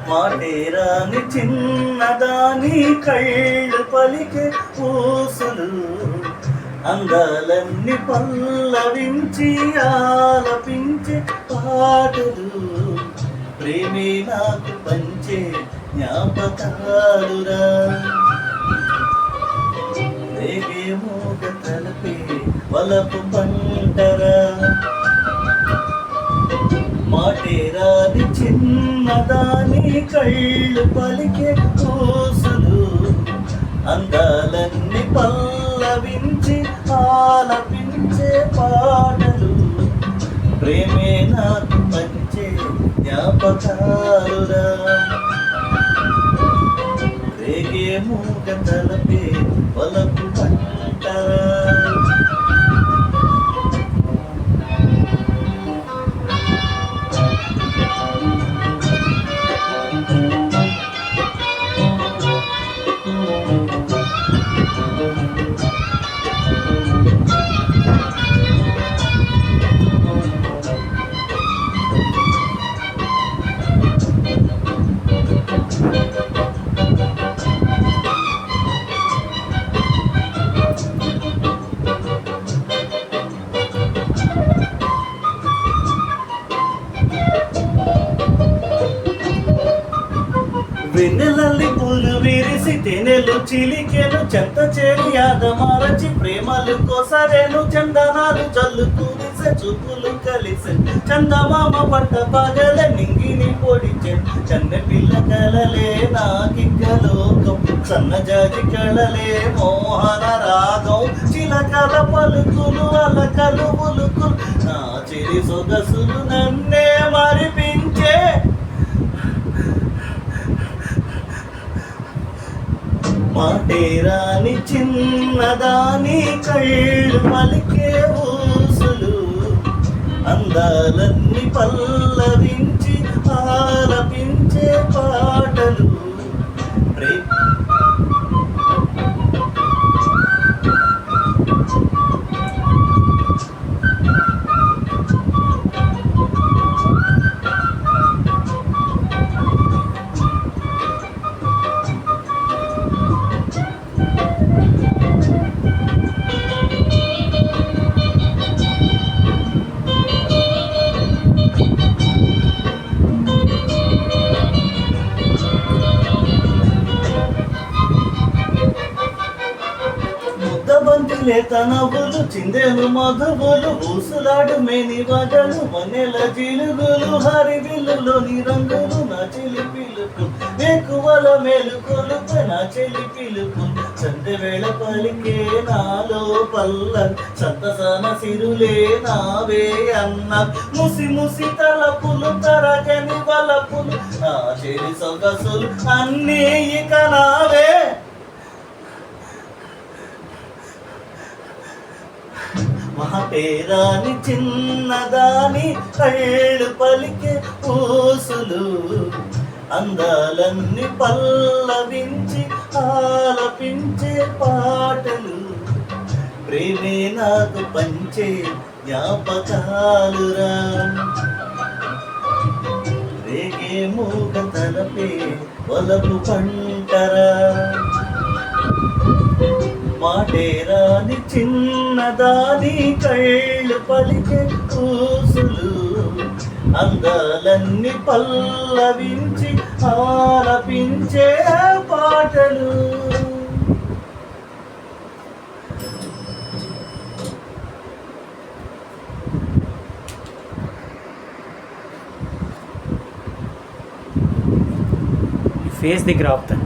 మాటేరాని చిన్నదాని కళ్ళు పలికే ఊసులు అందాలన్నీ పల్లవించి ఆలపించే పాటలు ప్రేమే నాకు పంచే జ్ఞాపకాలురా రేగే మూగ తలపే వలపు పంటరా మాటేరాది చిన్నదాని కళ్ళు పలికే ఊసులు అందాలన్నీ పల్లవించి ఆలపించే పాటలు ప్రేమే నాకు పంచే జ్ఞాపకాలురా రేగే మూగ తలపే వలపు పంటరా వెన్నెలల్లి పూలు విరిసి తెనెలు చిలికెను చెంత చేరి ఆదమారచి ప్రేమలు కోసరేను చందనాలు జల్లు కురిసె చూపులు కలిసె చందమామ పట్ట పగల నింగిని పొడిచె చన్న పిల్ల కలలే నాకిక్కలోకం సన్నజాజి కళలే మోహన రాగం చిలకల పలుకులు అలకలు ఉలుకులు నా చిరి సొగసులు నన్నే మరిపించే మాటేరాని చిన్నదాని కళ్ళు పలికే ఊసులు అందాలన్నీ పల్లవించి ఆలపించే పాటలు లేత నవ్వులు చిందెలు మధువులు ఊసులాడు మేని వగలు వనెల జిలుగులు హరివిల్లులోని రంగులు నా చెలి పిలుపు ఎక్కువల మేలుకొలుపు నా చెలి పిలుపు సంధ్య వేళ పలికే నాలో పల్ల సంతసన సిరులే నావే అన్న ముసి ముసి తలపులు తరగని వలపులు నా చెలి సొగసులు అన్నీ ఇక నావే మాటేరాని చిన్నదాని కళ్ళు పలికే ఊసులు అందాలన్నీ పల్లవించి ఆలపించే పాటలు ప్రేమే నాకు పంచే జ్ఞాపకాలురా రేగే మూగ తలపే వలపు పంటరా మాటేరాని చిన్నదాని కళ్ళు పలికే కూసులు అందాలన్నీ పల్లవించి ఆలపించే పాటలు. ఫేస్ దగ్గర ఆపుతాను.